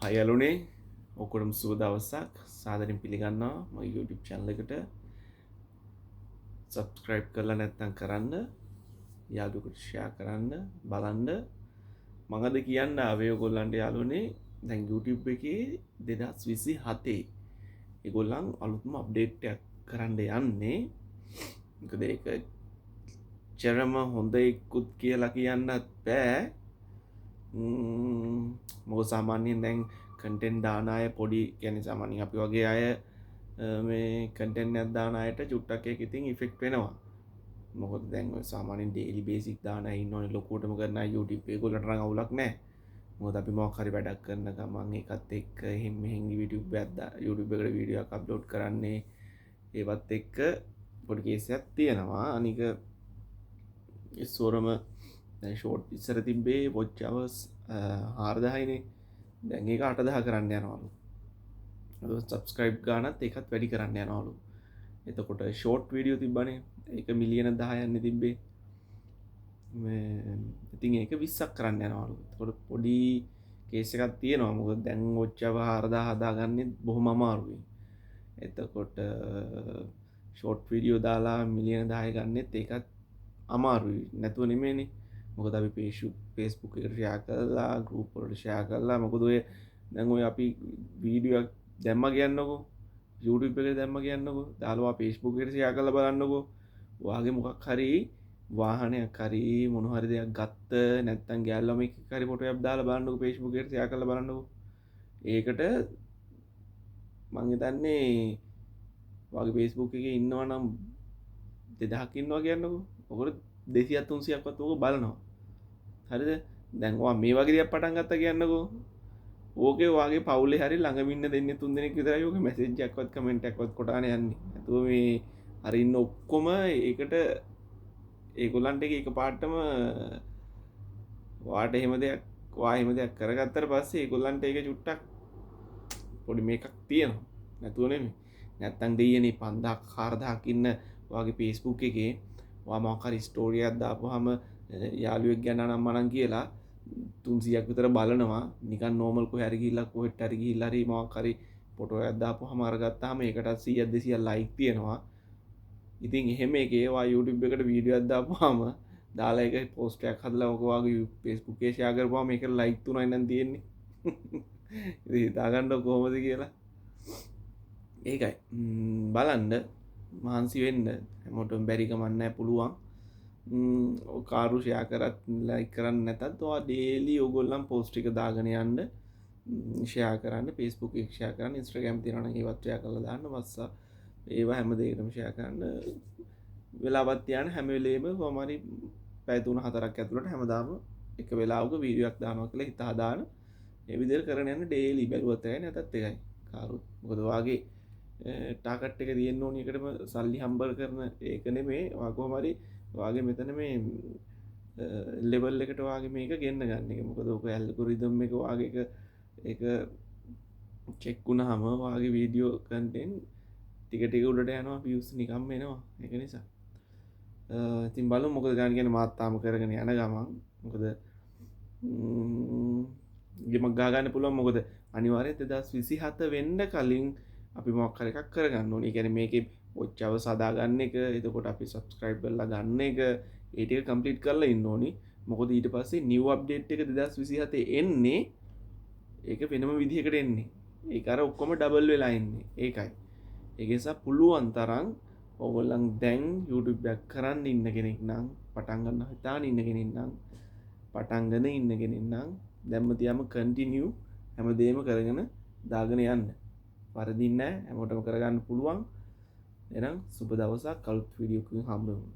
හයලුනේ ඔකොටම සුබ දවසක් සාදරෙන් පිළිගන්නවා මගේ YouTube channel එකට subscribe කරලා නැත්නම් කරන්න යාළුවෙකුට share කරන්න බලන්න මම අද කියන්න ආවේ ඔයගොල්ලන්ට යාළුවනේ දැන් YouTube එකේ 2027 ඒගොල්ලන් අලුත්ම අප්ඩේට් එකක් කරන්න යන්නේ මොකද ඒක චරම හොඳ එක්කුත් කියලා කියන්නත් බෑ මොකද සාමාන්‍යයෙන් දැන් කන්ටෙන්ට් දාන අය පොඩි කියන්නේ සාමාන්‍යයෙන් අපි වගේ අය මේ කන්ටෙන්ට් එකක් දාන අයට චුට්ටක් එක ඉතින් ඉෆෙක්ට් වෙනවා. මොකද දැන් ඔය සාමාන්‍යයෙන් ඩේලි බේසික් දාන අය ඉන්නෝනේ ලොකුවටම කරන අය YouTube ඒගොල්ලන්ට නම් අවුලක් නැහැ. මොකද අපි මොකක් හරි වැඩක් කරන ගමන් ඒකත් එක්ක එහෙම මෙහෙන් YouTube එකට වීඩියෝ එකක් අප්ලෝඩ් කරන්නේ ඒවත් එක්ක පොඩි කේස් එකක් තියෙනවා. අනික ඉස්සරම දැන් ෂෝට් ඉස්සර තිබ්බේ watch hours 4000යිනේ. දැන් ඒක 8000 කරන්න යනවලු. සබස්ක්‍රයිබ් ගානත් ඒකත් වැඩි කරන්න යනවලු. එතකොට ෂෝට් වීඩියෝ තිබ්බනේ ඒක මිලියන 10ක් තිබ්බේ. ඉතින් ඒක 20ක් කරන්න යනවලු. එතකොට පොඩි කේස් එකක් තියෙනවා. මොකද දැන් watch hour 4000 හදාගන්නේ බොහොම අමාරුයි. එතකොට ෂෝට් වීඩියෝ දාලා මිලියන 10 ගන්නෙත් ඒකත් අමාරුයි. නැතුව නෙමෙයිනේ. මොකද අපි Facebook එකට ෂෙයා කරලා group වලට ෂෙයා කරලා මොකද ඔය දැන් ඔය අපි වීඩියෝ එකක් දැම්ම කියන්නකෝ YouTube එකට දැම්ම කියන්නකෝ දාලා Facebook එකට ෂෙයා කරලා බලන්නකෝ ඔයාගේ මොකක් හරි වාහනයක් හරි මොන හරි දෙයක් ගත්ත නැත්නම් ගෑල්ලම එක්ක හරි ෆොටෝ එකක් දාලා බලන්නකෝ Facebook එකට ෂෙයා කරලා බලන්නකෝ ඒකට මං හිතන්නේ ඔයාගේ Facebook එකේ ඉන්නවා නම් 2000ක් ඉන්නවා කියන්නකෝ ඔකට 200ක් 300ක්වත් ඕක බලනවා හරිද දැන් ඔයා මේ වගේ දෙයක් පටන් ගත්තා කියන්නකෝ ඕකේ වාගේ පවුලේ හරි ළඟම ඉන්න දෙන්නේ තුන් දෙනෙක් විතරයි ඕකේ මැසේජ් එකක්වත් කමෙන්ට් එකක්වත් කොටාන යන්නේ නැතුව මේ අර ඉන්න ඔක්කොම ඒකට ඒගොල්ලන්ට ඒක පාටම වාට එහෙම දෙයක් කරගත්තට පස්සේ ඒගොල්ලන්ට ඒක චුට්ටක් පොඩි මේකක් තියෙනවා නැතුව නෙමෙයි නැත්තම් දෙයියනේ 5000ක් 4000ක් ඉන්න වාගේ Facebook එකේ ඔයා මොකක් හරි ස්ටෝරි එකක් දාපුවාම යාළුවෙක් ගැන නම් මනම් කියලා 300ක් විතර බලනවා නිකන් නෝමල් කොහේ හරි ගිහිල්ලා කොහෙට හරි ගිහිල්ලා හරි මොකක් හරි ෆොටෝ එකක් දාපුවාම අරගත්තාම ඒකට 100ක් 200ක් ලයික් තියෙනවා ඉතින් එහෙම එකේ ඔයා YouTube එකට වීඩියෝ එකක් දාපුවාම දාලා ඒක පෝස්ට් එකක් හදලා ඔක ඔයාගේ Facebook එකේ ෂෙයා කරපුවාම මේකට ලයික් 3යි නම් තියෙන්නේ ඉතින් හිතාගන්න කොහොමද කියලා ඒකයි බලන්න මහන්සි වෙන්න හැමෝටම බැරි කමක් නැහැ පුළුවන් කාරු ෂෙයා කරත් ලයික් කරන්න නැතත් ඔයා ඩේලි ඕගොල්ලන් පෝස්ට් එක දාගෙන යන්න ෂෙයා කරන්න Facebook එක ෂෙයා කරන්න Instagram තියෙනවා නම් ඒවත් ෂෙයා කරලා දාන්න WhatsApp ඒවා හැම දෙයකටම ෂෙයා කරන්න වෙලාවක් තියාන හැම වෙලේම කොහොම හරි පැය 3-4ක් ඇතුළත හැමදාම එක වෙලාවක වීඩියෝ එකක් දානවා කියලා හිත හදාන ඒ විදිහට කරගෙන යන්න ඩේලි බැලුවත් එකයි නැතත් එකයි කාරුත් මොකද වාගේ ටාකට් එක තියෙන්න ඕනි එකටම සල්ලි හම්බ කරන ඒක නෙමෙයි ඔයා කොහොම හරි වාගේ මෙතන මේ ලෙවල් එකට වාගේ මේක ගෙන්න ගන්න එක මොකද ඔක ඇල්ගොරිතම් එක වාගේ ඒක චෙක් වුණාම වාගේ වීඩියෝ කන්ටෙන්ට් ටික ටික උඩට යනවා views නිකම්ම එනවා ඒක නිසා ඉතින් බලමු මොකද ගන්න කියන්නේ මාත් තාම කරගෙන යන ගමන් මොකද ගෙමක් ගහ ගන්න පුළුවන් මොකද අනිවාර්යයෙන් 2027 වෙන්න කලින් අපි මොකක් හරි එකක් කරගන්න ඕනේ. ඒ කියන්නේ මේකේ watch hours හදා ගන්න එක, එතකොට අපි subscribe කරලා ගන්න එක, ඒ ටික complete කරලා ඉන්න ඕනි. මොකද ඊට පස්සේ new update එක 2027 එන්නේ ඒක වෙනම විදිහකට එන්නේ. ඒක අර ඔක්කොම double වෙලා එන්නේ. ඒකයි. ඒක නිසා පුළුවන් තරම් ඕගොල්ලන් දැන් YouTube එකක් කරන්න ඉන්න කෙනෙක් නම් පටන් ගන්න හිතාන ඉන්න කෙනෙක් නම් පටන්ගෙන ඉන්න කෙනෙක් නම් දැම්ම තියාම continue හැමදේම කරගෙන දාගෙන යන්න. වරදින්නේ නැහැ හැමෝටම කරගන්න පුළුවන් එහෙනම් සුබ දවසක් අලුත් වීඩියෝ එකකින් හම්බ වෙමු